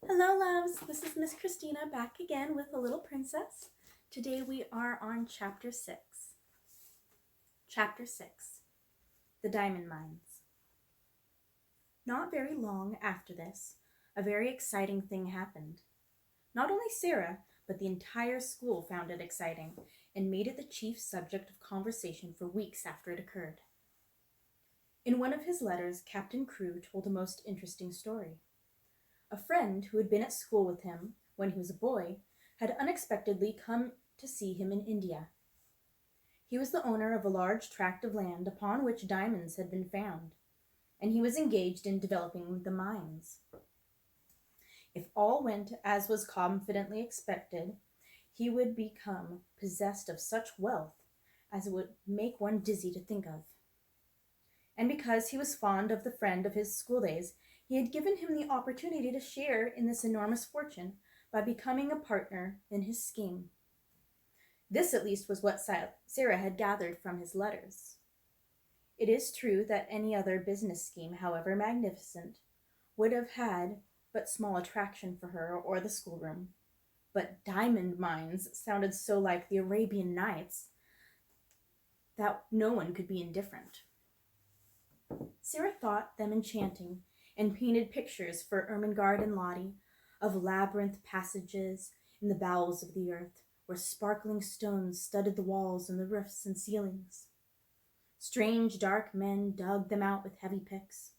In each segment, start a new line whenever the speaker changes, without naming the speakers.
Hello, loves. This is Miss Kristena back again with a little princess. Today we are on Chapter 6. Chapter 6, The Diamond Mines. Not very long after this, a very exciting thing happened. Not only Sarah, but the entire school found it exciting and made it the chief subject of conversation for weeks after it occurred. In one of his letters, Captain Crewe told a most interesting story. A friend who had been at school with him when he was a boy had unexpectedly come to see him in India. He was the owner of a large tract of land upon which diamonds had been found, and he was engaged in developing the mines. If all went as was confidently expected, he would become possessed of such wealth as it would make one dizzy to think of. And because he was fond of the friend of his school days, he had given him the opportunity to share in this enormous fortune by becoming a partner in his scheme. This at least was what Sarah had gathered from his letters. It is true that any other business scheme, however magnificent, would have had but small attraction for her or the schoolroom. But diamond mines sounded so like the Arabian Nights that no one could be indifferent. Sarah thought them enchanting, and painted pictures for Ermengarde and Lottie of labyrinth passages in the bowels of the earth, where sparkling stones studded the walls and the roofs and ceilings. Strange dark men dug them out with heavy picks.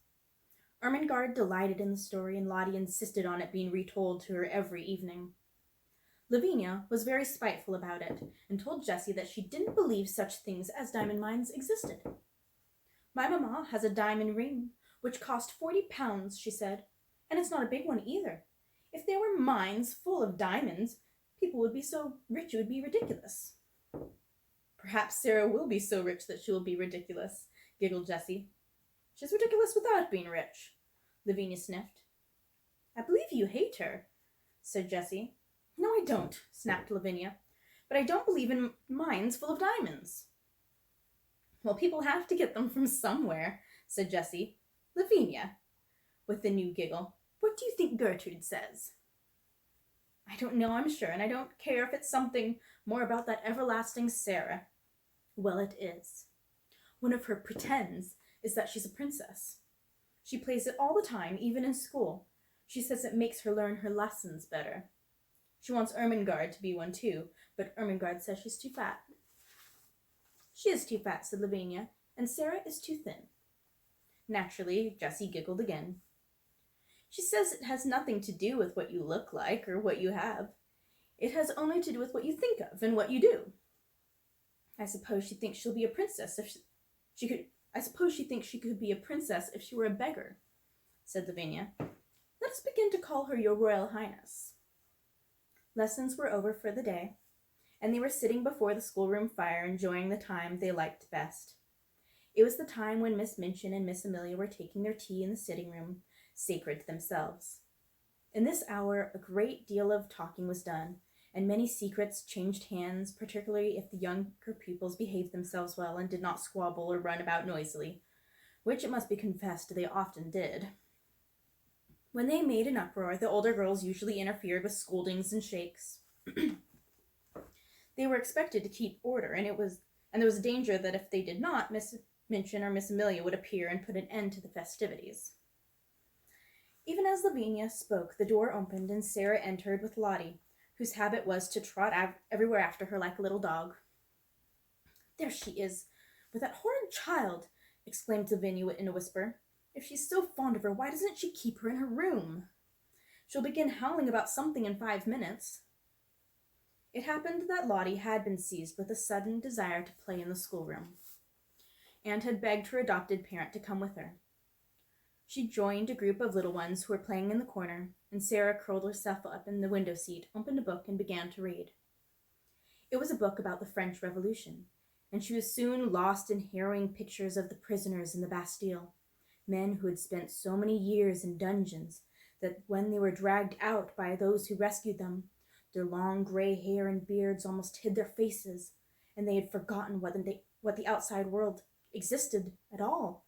Ermengarde delighted in the story, and Lottie insisted on it being retold to her every evening. Lavinia was very spiteful about it, and told Jessie that she didn't believe such things as diamond mines existed. "My mamma has a diamond ring, which cost 40 pounds, she said, and it's not a big one either. If there were mines full of diamonds, people would be so rich it would be ridiculous." "Perhaps Sarah will be so rich that she will be ridiculous," giggled Jessie. "She's ridiculous without being rich," Lavinia sniffed. "I believe you hate her," said Jessie. "No, I don't," snapped Lavinia, "but I don't believe in mines full of diamonds." "Well, people have to get them from somewhere," said Jessie. "Lavinia," with a new giggle, "what do you think Gertrude says?" "I don't know, I'm sure, and I don't care if it's something more about that everlasting Sarah." "Well, it is. One of her pretends is that she's a princess. She plays it all the time, even in school. She says it makes her learn her lessons better. She wants Ermengarde to be one too, but Ermengarde says she's too fat." "She is too fat," said Lavinia, "and Sarah is too thin." Naturally, Jessie giggled again. "She says it has nothing to do with what you look like or what you have. It has only to do with what you think of and what you do." "I suppose she thinks she'll be a princess if she could. I suppose she thinks she could be a princess if she were a beggar," said Lavinia. "Let us begin to call her your Royal Highness." Lessons were over for the day, and they were sitting before the schoolroom fire enjoying the time they liked best. It was the time when Miss Minchin and Miss Amelia were taking their tea in the sitting room, sacred to themselves. In this hour a great deal of talking was done, and many secrets changed hands, particularly if the younger pupils behaved themselves well and did not squabble or run about noisily, which it must be confessed they often did. When they made an uproar, the older girls usually interfered with scoldings and shakes. They were expected to keep order, and there was a danger that if they did not, Miss Minchin or Miss Amelia would appear and put an end to the festivities. Even as Lavinia spoke, the door opened and Sarah entered with Lottie, whose habit was to trot everywhere after her like a little dog. "There she is, with that horrid child," exclaimed Lavinia in a whisper. "If she's so fond of her, why doesn't she keep her in her room? She'll begin howling about something in 5 minutes." It happened that Lottie had been seized with a sudden desire to play in the schoolroom, and had begged her adopted parent to come with her. She joined a group of little ones who were playing in the corner, and Sarah curled herself up in the window seat, opened a book, and began to read. It was a book about the French Revolution, and she was soon lost in harrowing pictures of the prisoners in the Bastille, men who had spent so many years in dungeons that when they were dragged out by those who rescued them, their long gray hair and beards almost hid their faces, and they had forgotten what the outside world existed at all,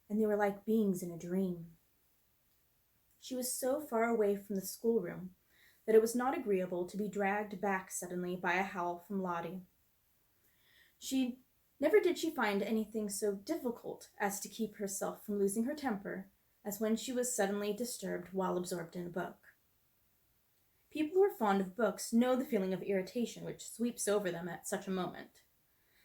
and they were like beings in a dream. She was so far away from the schoolroom that it was not agreeable to be dragged back suddenly by a howl from Lottie. Never did she find anything so difficult as to keep herself from losing her temper as when she was suddenly disturbed while absorbed in a book. People who are fond of books know the feeling of irritation which sweeps over them at such a moment.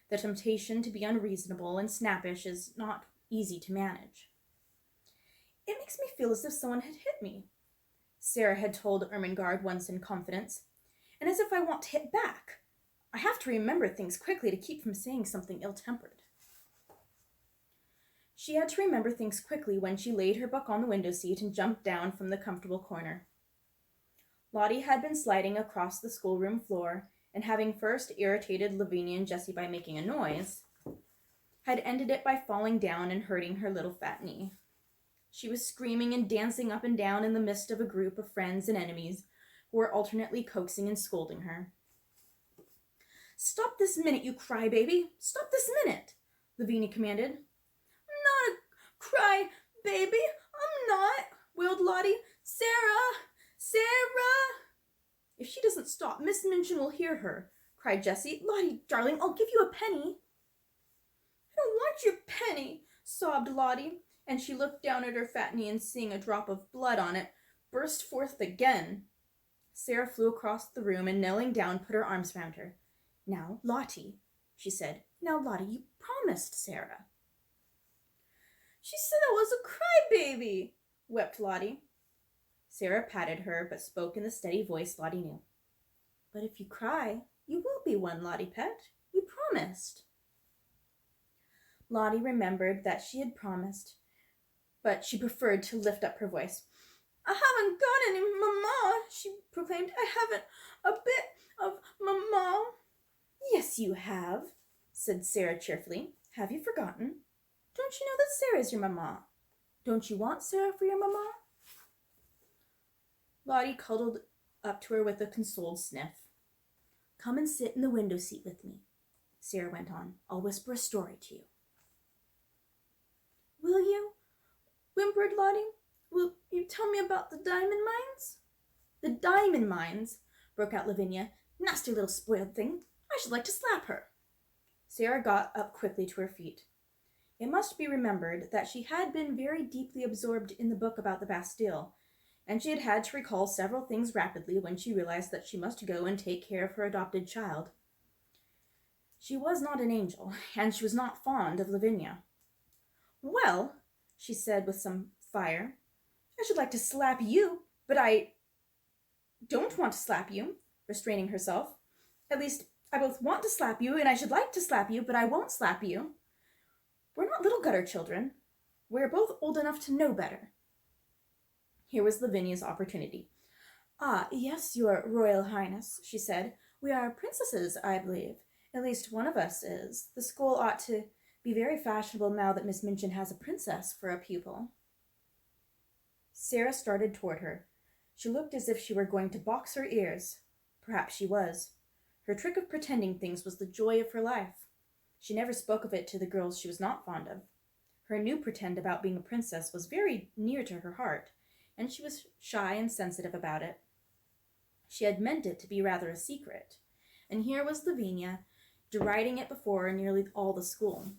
The temptation to be unreasonable and snappish is not easy to manage. "It makes me feel as if someone had hit me," Sarah had told Ermengarde once in confidence, "and as if I want to hit back. I have to remember things quickly to keep from saying something ill-tempered." She had to remember things quickly when she laid her book on the window seat and jumped down from the comfortable corner. Lottie had been sliding across the schoolroom floor, and having first irritated Lavinia and Jessie by making a noise, had ended it by falling down and hurting her little fat knee. She was screaming and dancing up and down in the midst of a group of friends and enemies who were alternately coaxing and scolding her. "Stop this minute, you crybaby! Stop this minute!" Lavinia commanded. "I'm not a cry-baby! I'm not!" wailed Lottie. "Sarah! Sarah!" "If she doesn't stop, Miss Minchin will hear her," cried Jessie. "Lottie, darling, I'll give you a penny." "I don't want your penny," sobbed Lottie, and she looked down at her fat knee and seeing a drop of blood on it, burst forth again. Sarah flew across the room and kneeling down put her arms round her. "Now, Lottie," she said. "Now, Lottie, you promised Sarah." "She said I was a crybaby," wept Lottie. Sarah patted her, but spoke in the steady voice Lottie knew. "But if you cry, you will be one, Lottie pet. You promised." Lottie remembered that she had promised, but she preferred to lift up her voice. "I haven't got any mamma," she proclaimed. "I haven't a bit of mamma." "Yes, you have," said Sarah cheerfully. "Have you forgotten? Don't you know that Sarah is your mamma? Don't you want Sarah for your mamma?" Lottie cuddled up to her with a consoled sniff. "Come and sit in the window seat with me," Sarah went on. "I'll whisper a story to you." "Will you?" whimpered Lottie. "Will you tell me about the diamond mines?" "The diamond mines!" broke out Lavinia. "Nasty little spoiled thing. I should like to slap her." Sarah got up quickly to her feet. It must be remembered that she had been very deeply absorbed in the book about the Bastille, and she had had to recall several things rapidly when she realized that she must go and take care of her adopted child. She was not an angel, and she was not fond of Lavinia. "Well," she said with some fire, "I should like to slap you, but I don't want to slap you," restraining herself. "At least, I both want to slap you, and I should like to slap you, but I won't slap you. We're not little gutter children. We're both old enough to know better." Here was Lavinia's opportunity. "Ah, yes, your Royal Highness," she said. "We are princesses, I believe. At least one of us is. The school ought to be very fashionable now that Miss Minchin has a princess for a pupil." Sarah started toward her. She looked as if she were going to box her ears. Perhaps she was. Her trick of pretending things was the joy of her life. She never spoke of it to the girls she was not fond of. Her new pretend about being a princess was very near to her heart, and she was shy and sensitive about it. She had meant it to be rather a secret, and here was Lavinia deriding it before nearly all the school.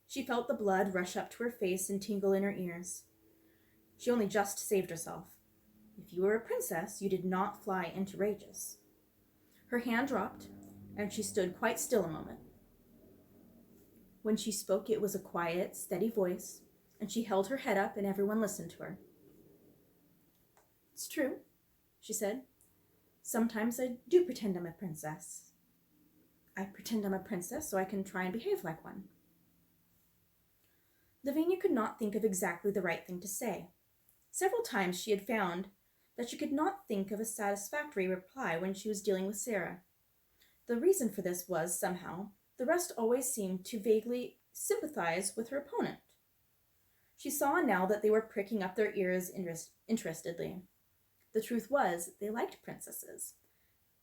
She felt the blood rush up to her face and tingle in her ears. She only just saved herself. If you were a princess, you did not fly into rages. Her hand dropped, and she stood quite still a moment. When she spoke, it was a quiet, steady voice, and she held her head up and everyone listened to her. "It's true," she said. "Sometimes I do pretend I'm a princess. I pretend I'm a princess so I can try and behave like one." Lavinia could not think of exactly the right thing to say. Several times she had found that she could not think of a satisfactory reply when she was dealing with Sarah. The reason for this was, somehow, the rest always seemed to vaguely sympathize with her opponent. She saw now that they were pricking up their ears interestedly. The truth was, they liked princesses.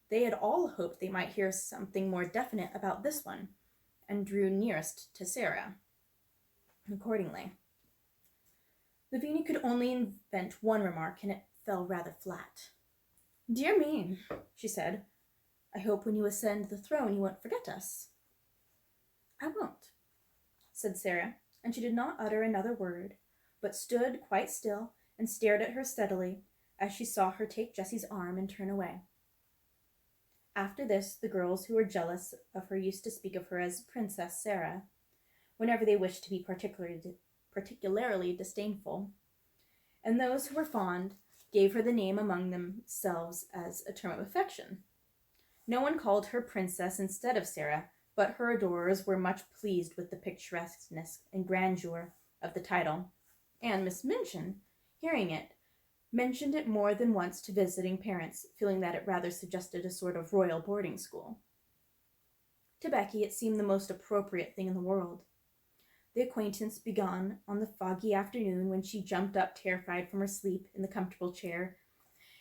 They had all hoped they might hear something more definite about this one, and drew nearest to Sarah accordingly. Lavinia could only invent one remark, and it fell rather flat. "Dear me," she said, "I hope when you ascend the throne you won't forget us." "I won't," said Sarah, and she did not utter another word, but stood quite still and stared at her steadily as she saw her take Jessie's arm and turn away. After this, the girls who were jealous of her used to speak of her as Princess Sarah, whenever they wished to be particularly disdainful, and those who were fond gave her the name among themselves as a term of affection. No one called her Princess instead of Sarah, but her adorers were much pleased with the picturesqueness and grandeur of the title, and Miss Minchin, hearing it, mentioned it more than once to visiting parents, feeling that it rather suggested a sort of royal boarding school. To Becky it seemed the most appropriate thing in the world. The acquaintance begun on the foggy afternoon when she jumped up terrified from her sleep in the comfortable chair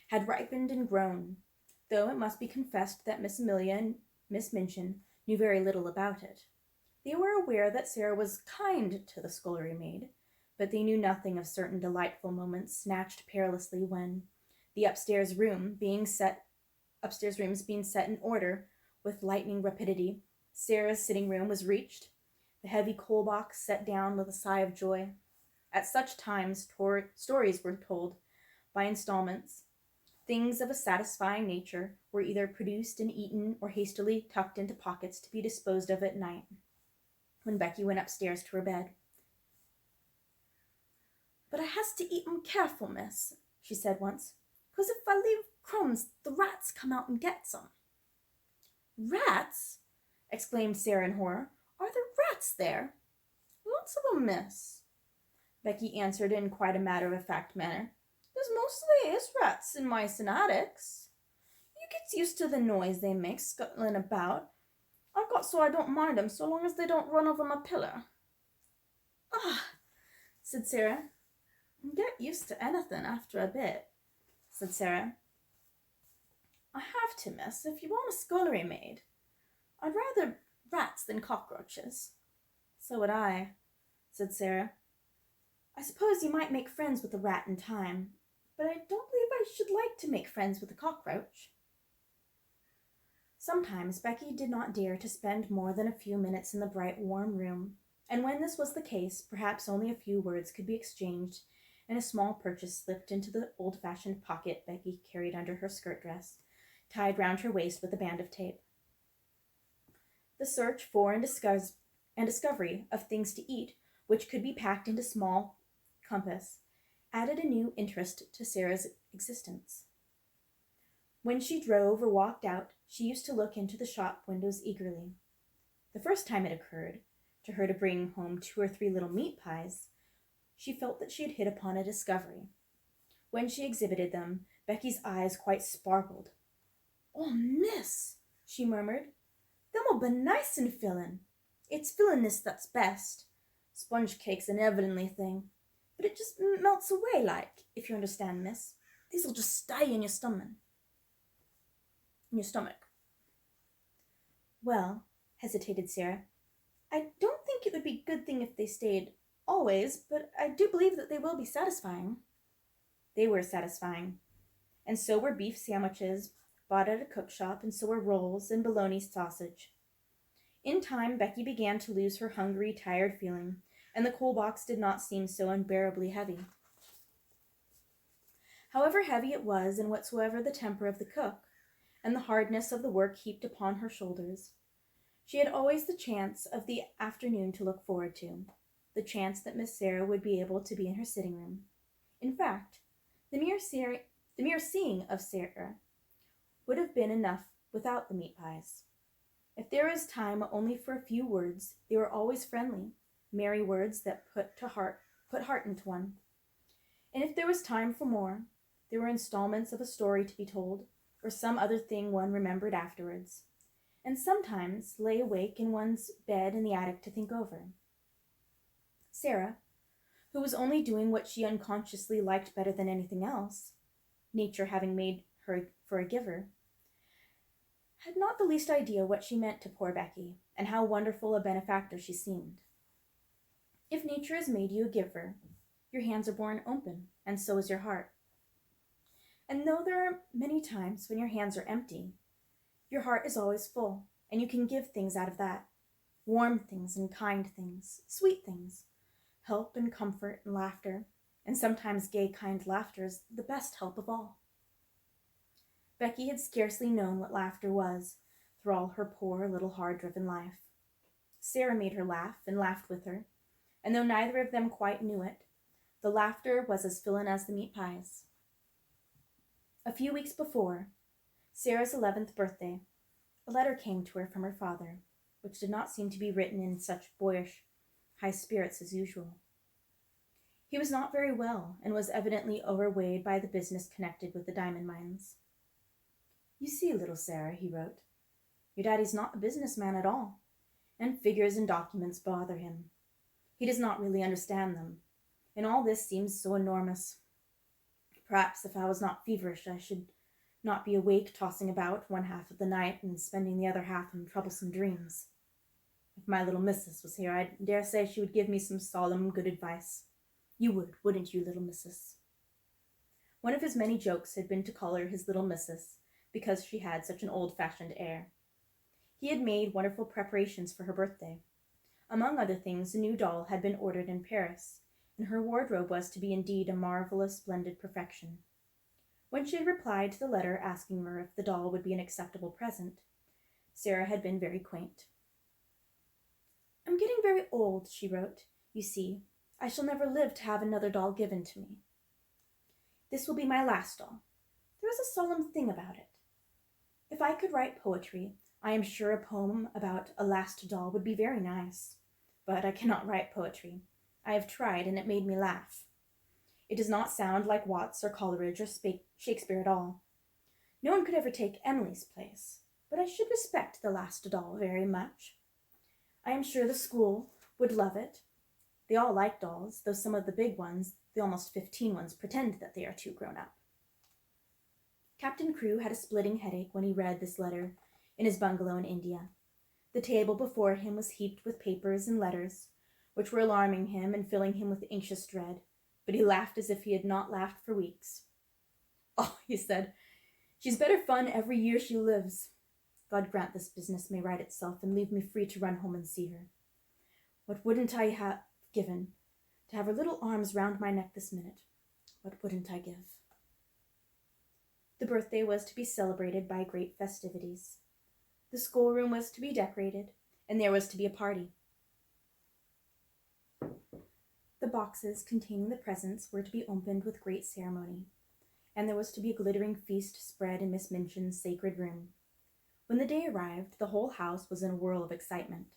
had ripened and grown, though it must be confessed that Miss Amelia and Miss Minchin knew very little about it. They were aware that Sarah was kind to the scullery maid, but they knew nothing of certain delightful moments snatched perilously when, the upstairs rooms being set in order with lightning rapidity, Sarah's sitting room was reached, the heavy coal box set down with a sigh of joy. At such times stories were told by installments. Things of a satisfying nature were either produced and eaten or hastily tucked into pockets to be disposed of at night, when Becky went upstairs to her bed. "But I has to eat 'em careful, miss," she said once, "'cause if I leave crumbs, the rats come out and gets 'em." "Rats?" exclaimed Sarah in horror. "Are there rats there?" "Lots of 'em, miss," Becky answered in quite a matter-of-fact manner. "There's mostly is rats in mice and attics. You gets used to the noise they make scuttling about. I've got so I don't mind 'em so long as they don't run over my pillar." "Ah," said Sarah. "Get used to anything after a bit," said Sarah. "I have to, miss, if you want a scullery maid. I'd rather rats than cockroaches." "So would I," said Sarah. "I suppose you might make friends with a rat in time, but I don't believe I should like to make friends with a cockroach." Sometimes Becky did not dare to spend more than a few minutes in the bright, warm room, and when this was the case, perhaps only a few words could be exchanged, and a small purchase slipped into the old-fashioned pocket Becky carried under her skirt dress, tied round her waist with a band of tape. The search for and discovery of things to eat, which could be packed into small compass, added a new interest to Sarah's existence. When she drove or walked out, she used to look into the shop windows eagerly. The first time it occurred to her to bring home 2 or 3 little meat pies, she felt that she had hit upon a discovery. When she exhibited them, Becky's eyes quite sparkled. "Oh, miss," she murmured, "them'll be nice and fillin'. It's fillin'ness that's best. Sponge cake's an heavenly thing, but it just melts away like, if you understand, miss. These'll just stay in your stomach." "Well," hesitated Sarah, "I don't think it would be a good thing if they stayed always, but I do believe that they will be satisfying." They were satisfying, and so were beef sandwiches bought at a cook shop, and so were rolls and bologna sausage. In time, Becky began to lose her hungry, tired feeling, and the coal box did not seem so unbearably heavy. However heavy it was, and whatsoever the temper of the cook, and the hardness of the work heaped upon her shoulders, she had always the chance of the afternoon to look forward to, the chance that Miss Sarah would be able to be in her sitting room. In fact, the mere seeing of Sarah would have been enough without the meat pies. If there was time only for a few words, they were always friendly, merry words that put heart into one. And if there was time for more, there were installments of a story to be told, or some other thing one remembered afterwards, and sometimes lay awake in one's bed in the attic to think over. Sarah, who was only doing what she unconsciously liked better than anything else, nature having made her for a giver, had not the least idea what she meant to poor Becky, and how wonderful a benefactor she seemed. If nature has made you a giver, Your hands are born open, and so is your heart. And though there are many times when your hands are empty, your heart is always full, and you can give things out of that. Warm things and kind things, sweet things, help and comfort and laughter, and sometimes gay, kind laughter is the best help of all. Becky had scarcely known what laughter was through all her poor little hard-driven life. Sarah made her laugh and laughed with her, and though neither of them quite knew it, the laughter was as filling as the meat pies. A few weeks before Sarah's 11th birthday, a letter came to her from her father, which did not seem to be written in such boyish high spirits as usual. He was not very well, and was evidently overweighed by the business connected with the diamond mines. "You see, little Sarah," he wrote, "your daddy's not a businessman at all, and figures and documents bother him. He does not really understand them, and all this seems so enormous. Perhaps if I was not feverish, I should not be awake tossing about one half of the night and spending the other half in troublesome dreams. If my little missus was here, I dare say she would give me some solemn good advice. You would, wouldn't you, little missus?" One of his many jokes had been to call her his little missus, because she had such an old-fashioned air. He had made wonderful preparations for her birthday. Among other things, a new doll had been ordered in Paris, and her wardrobe was to be indeed a marvelous, splendid perfection. When she had replied to the letter asking her if the doll would be an acceptable present, Sarah had been very quaint. "I'm getting very old," she wrote. "You see, I shall never live to have another doll given to me. This will be my last doll. There is a solemn thing about it. If I could write poetry, I am sure a poem about a last doll would be very nice. But I cannot write poetry. I have tried, and it made me laugh. It does not sound like Watts or Coleridge or Shakespeare at all. No one could ever take Emily's place, but I should respect the last doll very much. I am sure the school would love it. They all like dolls, though some of the big ones, the almost 15 ones, pretend that they are too grown up." Captain Crewe had a splitting headache when he read this letter in his bungalow in India. The table before him was heaped with papers and letters, which were alarming him and filling him with anxious dread, but he laughed as if he had not laughed for weeks. "Oh," he said, "she's better fun every year she lives. God grant this business may right itself and leave me free to run home and see her. What wouldn't I have given to have her little arms round my neck this minute? What wouldn't I give?" The birthday was to be celebrated by great festivities. The schoolroom was to be decorated, and there was to be a party. The boxes containing the presents were to be opened with great ceremony, and there was to be a glittering feast spread in Miss Minchin's sacred room. When the day arrived, the whole house was in a whirl of excitement.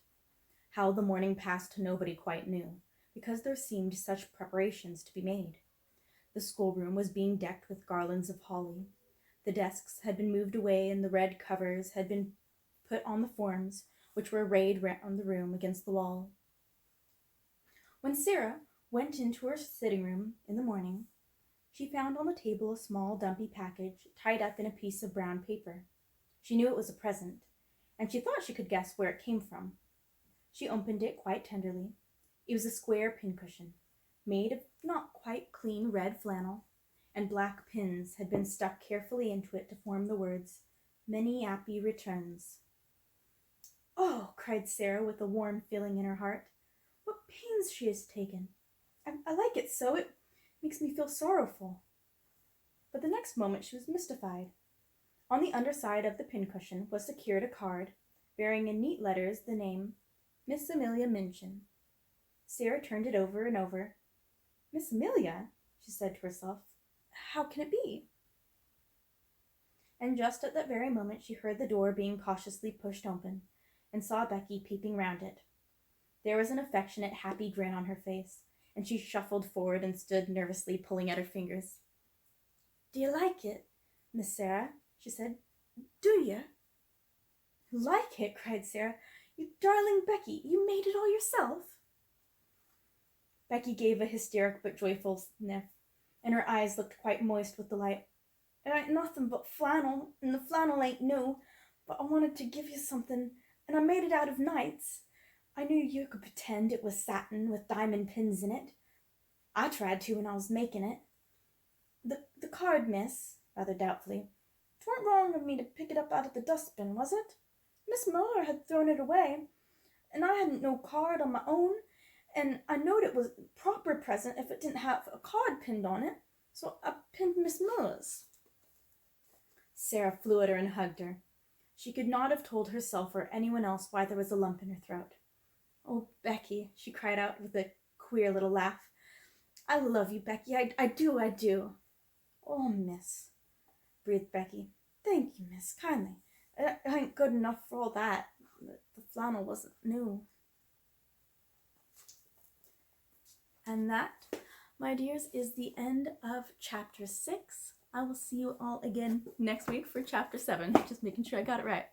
How the morning passed nobody quite knew, because there seemed such preparations to be made. The schoolroom was being decked with garlands of holly. The desks had been moved away, and the red covers had been put on the forms, which were arrayed round the room against the wall. When Sarah went into her sitting room in the morning, she found on the table a small dumpy package tied up in a piece of brown paper. She knew it was a present, and she thought she could guess where it came from. She opened it quite tenderly. It was a square pincushion, made of not quite clean red flannel, and black pins had been stuck carefully into it to form the words, "Many happy returns." "Oh," cried Sarah with a warm feeling in her heart, "what pains she has taken! I like it so, it makes me feel sorrowful." But the next moment she was mystified. On the underside of the pincushion was secured a card, bearing in neat letters the name, Miss Amelia Minchin. Sarah turned it over and over. "Miss Amelia?" she said to herself. "How can it be?" And just at that very moment she heard the door being cautiously pushed open, and saw Becky peeping round it. There was an affectionate, happy grin on her face, and she shuffled forward and stood nervously pulling at her fingers. "Do you like it, Miss Sarah?" she said. "Do you?" "Like it?" cried Sarah. "You darling Becky, you made it all yourself?" Becky gave a hysteric but joyful sniff, and her eyes looked quite moist with delight. "It ain't nothing but flannel, and the flannel ain't new, but I wanted to give you something, and I made it out of nights. I knew you could pretend it was satin with diamond pins in it. I tried to when I was making it. The card, miss, rather doubtfully. It weren't wrong of me to pick it up out of the dustbin, was it? Miss Miller had thrown it away, and I hadn't no card on my own, and I knowed it was a proper present if it didn't have a card pinned on it, so I pinned Miss Miller's. Sarah flew at her and hugged her. She could not have told herself or anyone else why there was a lump in her throat. "Oh, Becky," she cried out with a queer little laugh. "I love you, Becky. I do. Oh, miss," breathed Becky. "Thank you, miss, kindly. I ain't good enough for all that. The flannel wasn't new." And that, my dears, is the end of chapter 6. I will see you all again next week for chapter 7. Just making sure I got it right.